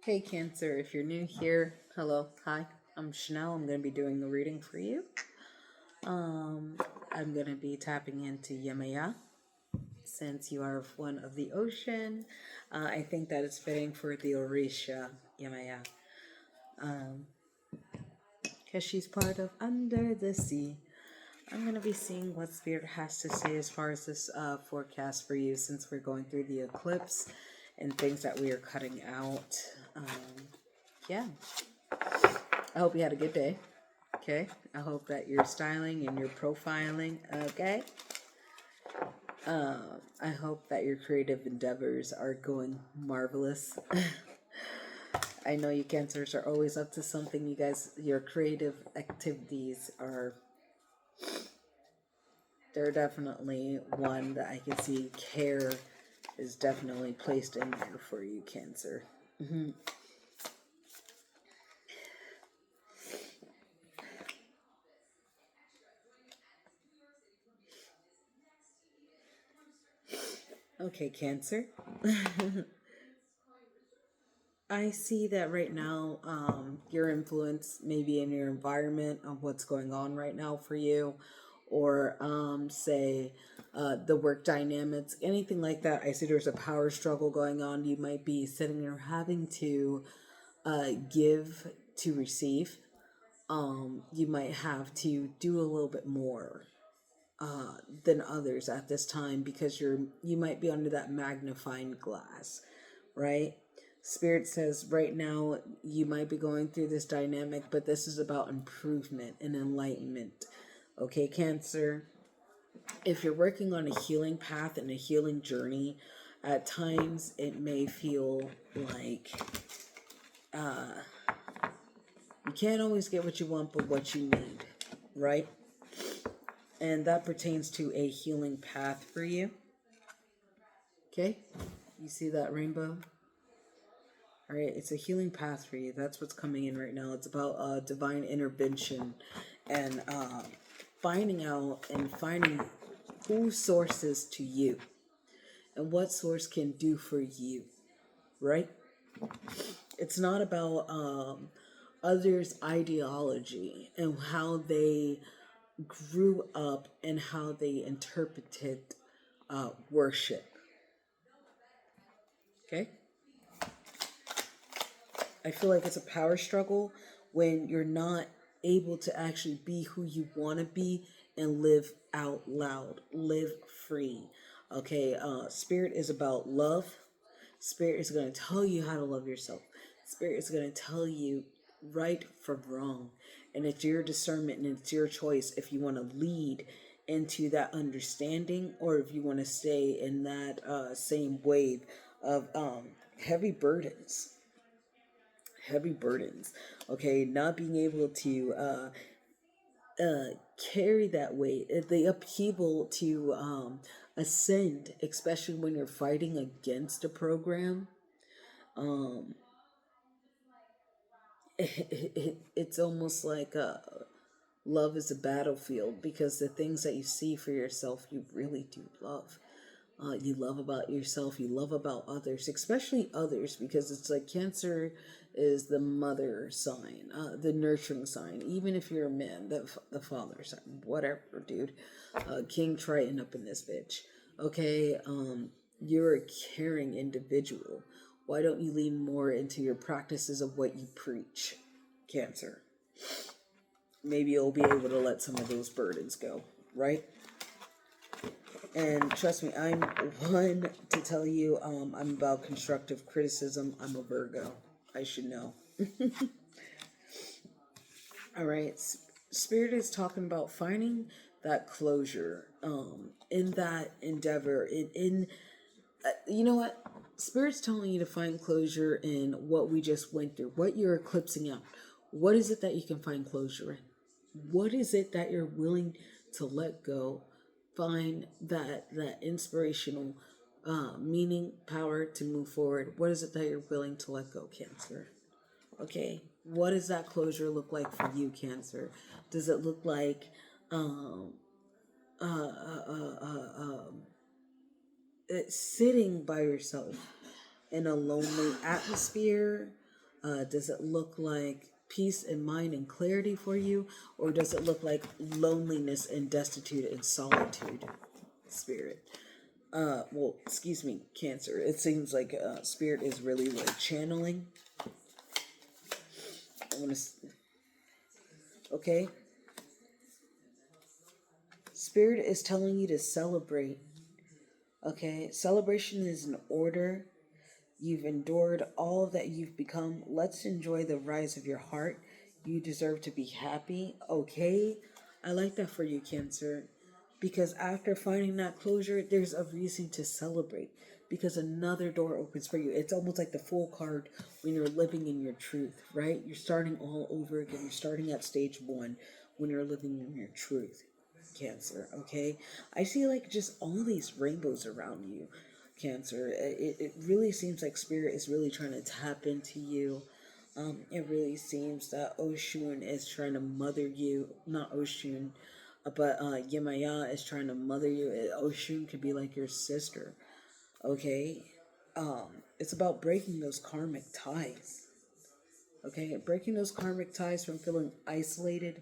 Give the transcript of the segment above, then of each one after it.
Hey Cancer, if you're new here, hello, hi, I'm Chanel. I'm going to be doing a reading for you. Um, I'm going to be tapping into Yemaya since you are one of the ocean. I think that it's fitting for the Orisha Yemaya because she's part of Under the Sea. I'm going to be seeing what Spirit has to say as far as this forecast for you since we're going through the eclipse and things that we are cutting out. Yeah. I hope you had a good day. Okay. I hope that you're styling and you're profiling. Okay. I hope that your creative endeavors are going marvelous. I know you Cancers are always up to something. You guys, your creative activities are, they're definitely one that I can see care is definitely placed in there for you, Cancer. Okay, Cancer. I see that right now, your influence maybe in your environment of what's going on right now for you, or say the work dynamics, anything like that. I see there's a power struggle going on. You might be sitting there having to give to receive. You might have to do a little bit more than others at this time because you might be under that magnifying glass, right? Spirit says right now you might be going through this dynamic, but this is about improvement and enlightenment. Okay, Cancer, if you're working on a healing path and a healing journey, at times it may feel like you can't always get what you want, but what you need, right? And that pertains to a healing path for you. Okay? You see that rainbow? All right, it's a healing path for you. That's what's coming in right now. It's about divine intervention and finding out and finding who sources to you and what source can do for you, right? It's not about others' ideology and how they grew up and how they interpreted worship. Okay? I feel like it's a power struggle when you're not able to actually be who you want to be and live out loud, live free. Okay, Spirit is about love. Spirit is going to tell you how to love yourself. Spirit is going to tell you right from wrong. And it's your discernment and it's your choice if you want to lead into that understanding or if you want to stay in that same wave of heavy burdens. Heavy burdens. Okay, not being able to carry that weight, the upheaval to ascend, especially when you're fighting against a program. Um, it's almost like love is a battlefield because the things that you see for yourself, you really do love. You love about yourself, you love about others, especially others, because it's like Cancer is the mother sign, the nurturing sign. Even if you're a man, the father sign, whatever, dude. King Triton up in this bitch. Okay, you're a caring individual. Why don't you lean more into your practices of what you preach, Cancer? Maybe you'll be able to let some of those burdens go, right? And trust me, I'm one to tell you, I'm about constructive criticism. I'm a Virgo. I should know. All right. Spirit is talking about finding that closure in that endeavor. You know what? Spirit's telling you to find closure in what we just went through, what you're eclipsing out. What is it that you can find closure in? What is it that you're willing to let go? Find that inspirational meaning, power to move forward. What is it that you're willing to let go, Cancer? Okay, what does that closure look like for you, Cancer? Does it look like uh, uh, uh, uh, um, sitting by yourself in a lonely atmosphere? Does it look like peace in mind and clarity for you? Or does it look like loneliness and destitute and solitude, Spirit? Well, excuse me, Cancer. It seems like Spirit is really like channeling. I want to, okay? Spirit is telling you to celebrate. Okay? Celebration is an order. You've endured all that you've become. Let's enjoy the rise of your heart. You deserve to be happy. Okay? I like that for you, Cancer. Because after finding that closure, there's a reason to celebrate. Because another door opens for you. It's almost like the Fool card when you're living in your truth, right? You're starting all over again. You're starting at stage one when you're living in your truth, Cancer, okay? I see like just all these rainbows around you, Cancer. It really seems like Spirit is really trying to tap into you. It really seems that Oshun is trying to mother you. Not Oshun, but Yemaya is trying to mother you. Oshun could be like your sister, okay? It's about breaking those karmic ties. Okay, breaking those karmic ties from feeling isolated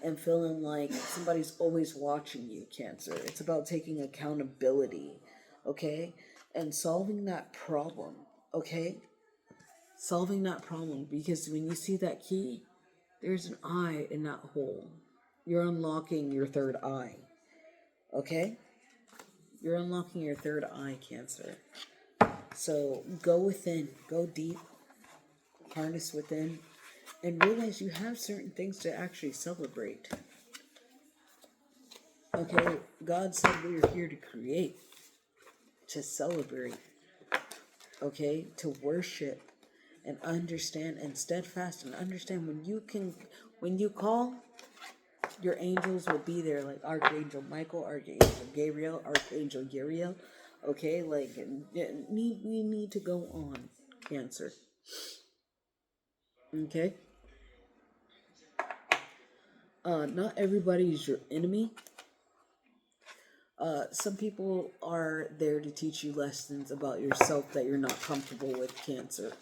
and feeling like somebody's always watching you, Cancer. It's about taking accountability, okay, and solving that problem, okay? Solving that problem, because when you see that key, there's an eye in that hole. You're unlocking your third eye, okay? You're unlocking your third eye, Cancer. So go within, go deep, harness within, and realize you have certain things to actually celebrate. Okay, God said we are here to create, to celebrate, okay, to worship and understand and steadfast and understand when you call, your angels will be there, like Archangel Michael, Archangel Gabriel, Archangel Uriel. Okay, like we need to go on, Cancer. Okay. Not everybody is your enemy. Some people are there to teach you lessons about yourself that you're not comfortable with, Cancer.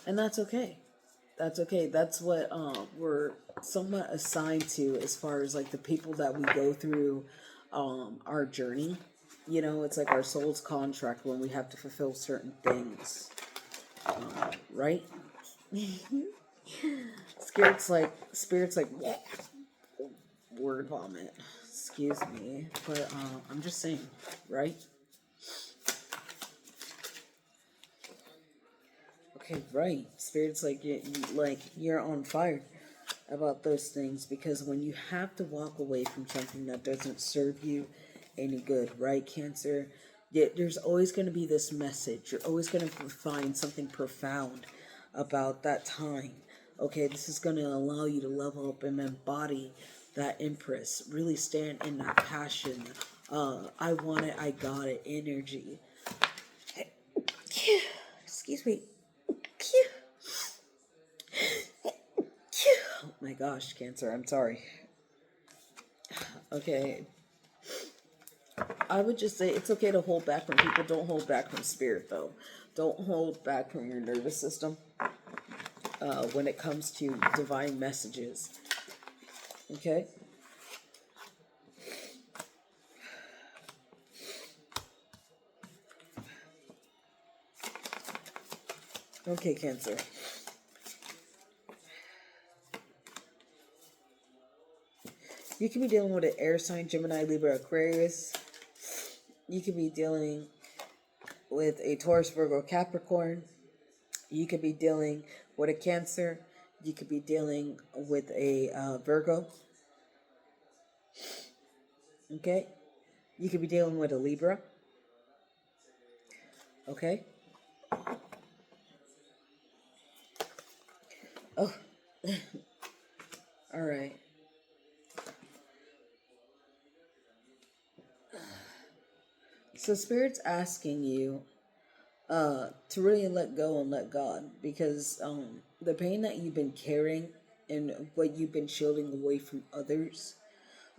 And that's okay. That's okay. That's what we're somewhat assigned to as far as like the people that we go through our journey. You know, it's like our soul's contract when we have to fulfill certain things. Right? Spirits like word vomit. Excuse me. But I'm just saying, right? Okay, right. Spirits like you're on fire about those things, because when you have to walk away from something that doesn't serve you any good, right, Cancer? Yet there's always going to be this message. You're always going to find something profound about that time. Okay, this is going to allow you to level up and embody that empress. Really stand in that passion. I want it, I got it energy. Excuse me. Oh my gosh, Cancer, I'm sorry. Okay. I would just say it's okay to hold back from people. Don't hold back from Spirit, though. Don't hold back from your nervous system when it comes to divine messages. Okay? Okay, Cancer. You could be dealing with an air sign, Gemini, Libra, Aquarius. You could be dealing with a Taurus, Virgo, Capricorn. You could be dealing with a Cancer. You could be dealing with a Virgo. Okay? You could be dealing with a Libra. Okay? Oh. All right. So Spirit's asking you to really let go and let God, because the pain that you've been carrying and what you've been shielding away from others,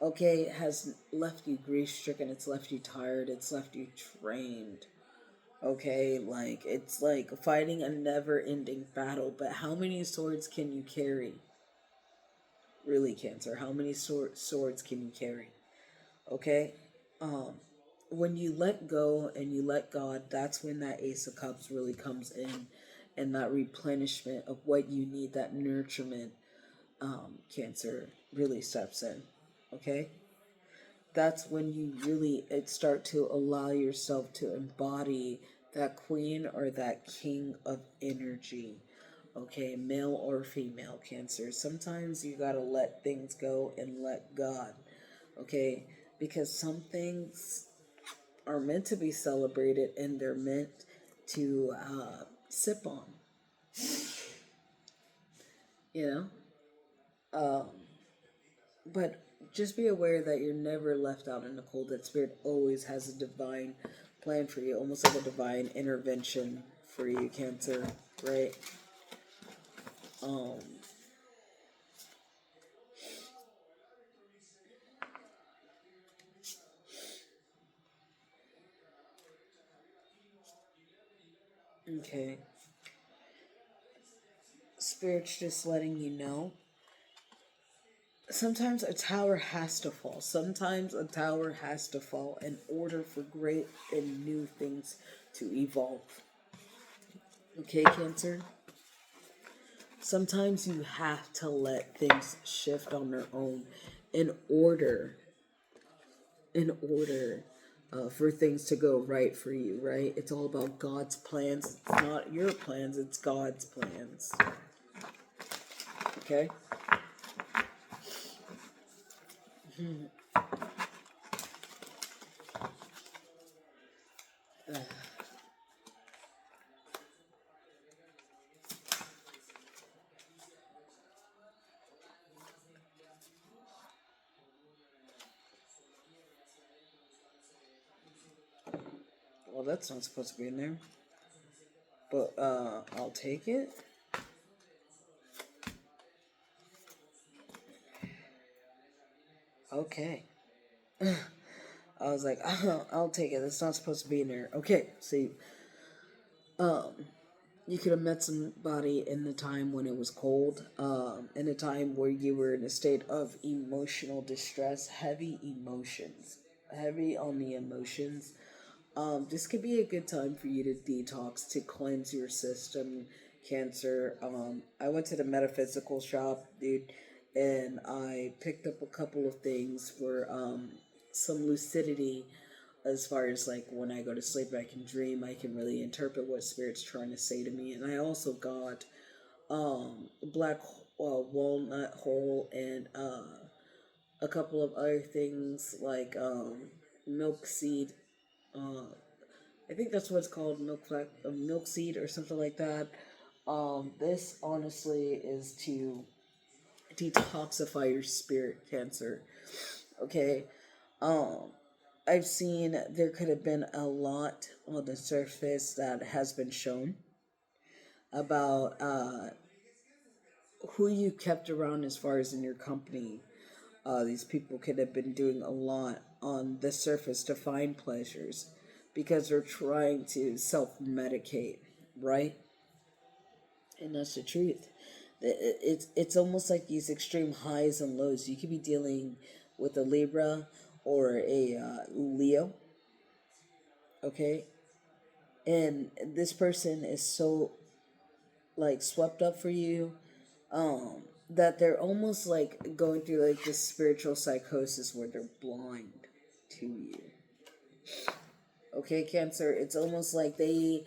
okay, has left you grief stricken. It's left you tired. It's left you drained. Okay, like it's like fighting a never-ending battle, but how many swords can you carry? Really, Cancer, how many swords can you carry? Okay? Um when you let go and you let God, that's when that Ace of Cups really comes in, and that replenishment of what you need, that nurturement, Cancer really steps in. Okay? That's when you really start to allow yourself to embody that queen or that king of energy. Okay, male or female, Cancer. Sometimes you gotta let things go and let God. Okay, because some things are meant to be celebrated and they're meant to sip on, you know? Um, but just be aware that you're never left out in the cold. That Spirit always has a divine plan for you, almost like a divine intervention for you, Cancer, right? Um, okay. Spirit's just letting you know. Sometimes a tower has to fall. Sometimes a tower has to fall in order for great and new things to evolve. Okay, Cancer? Sometimes you have to let things shift on their own in order, in order for things to go right for you, right? It's all about God's plans. It's not your plans, it's God's plans. Okay? Well, that's not supposed to be in there. But I'll take it. Okay. I was like, I'll take it. That's not supposed to be in there. Okay, see, um, you could have met somebody in the time when it was cold, in a time where you were in a state of emotional distress, heavy emotions, heavy on the emotions. This could be a good time for you to detox, to cleanse your system, Cancer. I went to the metaphysical shop, dude, and I picked up a couple of things for some lucidity, as far as like when I go to sleep, I can dream, I can really interpret what Spirit's trying to say to me. And I also got black walnut hole and a couple of other things like milk seed. Uh, I think that's what it's called, milk seed or something like that. This honestly is to detoxify your spirit, Cancer. Okay. Um, I've seen there could have been a lot on the surface that has been shown about who you kept around as far as in your company. These people could have been doing a lot on the surface to find pleasures because they're trying to self medicate, right? And that's the truth. It's almost like these extreme highs and lows. You could be dealing with a Libra or a Leo, okay? And this person is so like swept up for you, that they're almost like going through like this spiritual psychosis where they're blind to you. Okay, Cancer, it's almost like they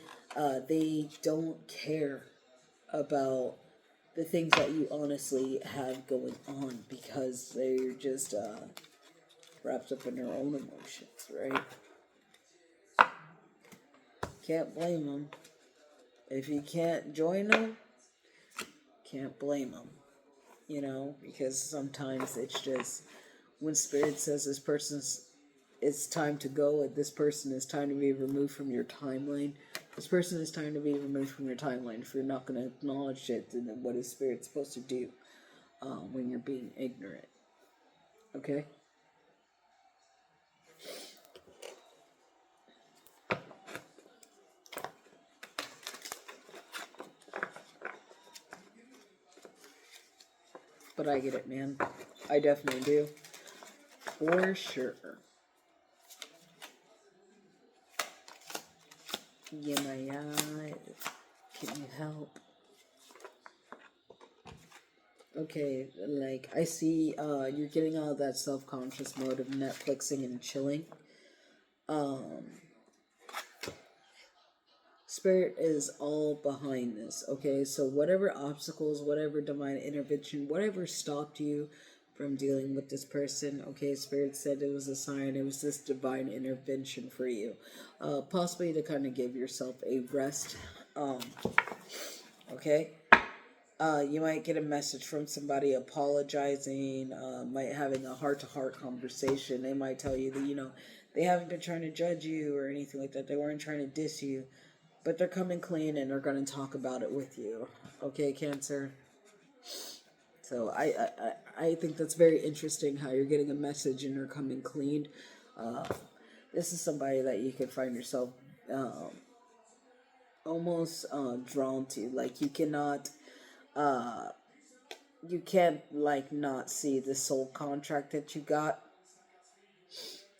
don't care about the things that you honestly have going on because they're just wrapped up in their own emotions, right? Can't blame them. If you can't join them, can't blame them. You know, because sometimes it's just when Spirit says this person's it's time to go and this person is time to be removed from your timeline. This person is time to be removed from your timeline. If you're not going to acknowledge it, then what is Spirit supposed to do when you're being ignorant? Okay? But I get it, man. I definitely do. For sure. Yemaya, can you help? Okay, like I see you're getting out of that self-conscious mode of Netflixing and chilling. Um Spirit is all behind this, okay? So whatever obstacles, whatever divine intervention, whatever stopped you from dealing with this person, okay, Spirit said it was a sign, it was this divine intervention for you. Possibly to kind of give yourself a rest. Okay? You might get a message from somebody apologizing, might having a heart-to-heart conversation. They might tell you that, they haven't been trying to judge you or anything like that. They weren't trying to diss you, but they're coming clean and they're going to talk about it with you. Okay, Cancer? So I think that's very interesting how you're getting a message and they're coming clean. This is somebody that you could find yourself almost drawn to. Like you can't like not see the soul contract that you got.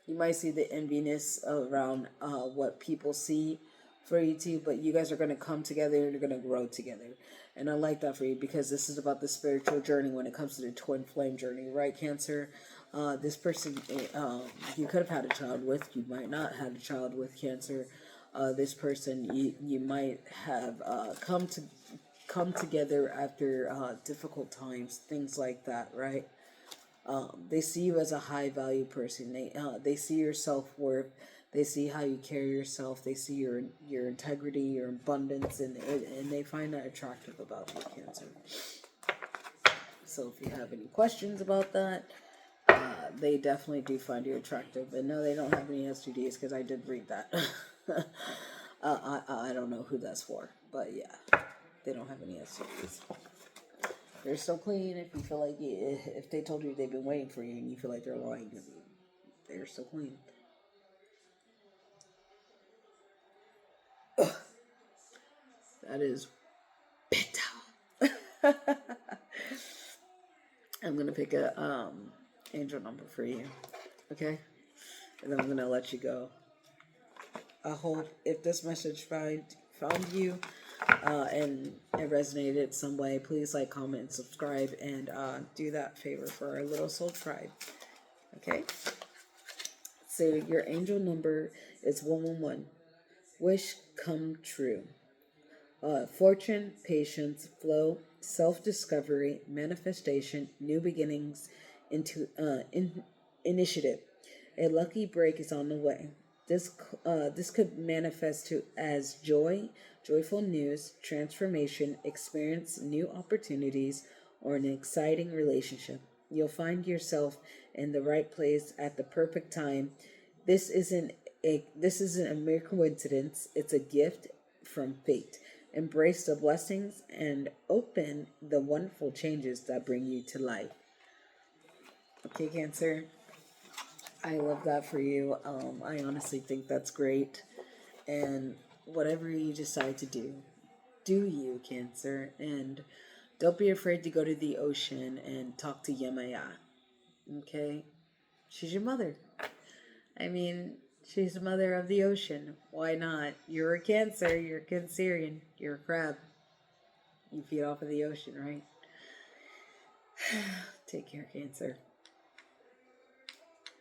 You might see the enviness around what people see for you too, but you guys are going to come together and you're going to grow together. And I like that for you because this is about the spiritual journey when it comes to the twin flame journey, right, Cancer? This person you could have had a child with, you might not have a child with, Cancer. This person you might have come together after difficult times, things like that, right? They see you as a high value person. They see your self-worth. They see how you carry yourself. They see your integrity, your abundance, and they find that attractive about you, Cancer. So if you have any questions about that, they definitely do find you attractive. And no, they don't have any STDs because I did read that. I don't know who that's for, but yeah, they don't have any STDs. They're so clean. If you feel like if they told you they've been waiting for you and you feel like they're lying, they're so clean. Ugh. That is bitter. I'm gonna pick a angel number for you, okay? And then I'm gonna let you go. I hope if this message found you and it resonated some way, please like, comment, and subscribe, and do that favor for our little soul tribe. Okay? So your angel number is 111. Wish come true. Fortune, patience, flow, self-discovery, manifestation, new beginnings, into initiative. A lucky break is on the way. This could manifest to as joy, joyful news, transformation, experience new opportunities, or an exciting relationship. You'll find yourself in the right place at the perfect time. This isn't a mere coincidence. It's a gift from fate. Embrace the blessings and open the wonderful changes that bring you to life. Okay, Cancer? I love that for you. I honestly think that's great. And whatever you decide to do you, Cancer. And don't be afraid to go to the ocean and talk to Yemaya. Okay? She's your mother. I mean, she's the mother of the ocean. Why not? You're a Cancer. You're a Cancerian. You're a crab. You feed off of the ocean, right? Take care, Cancer.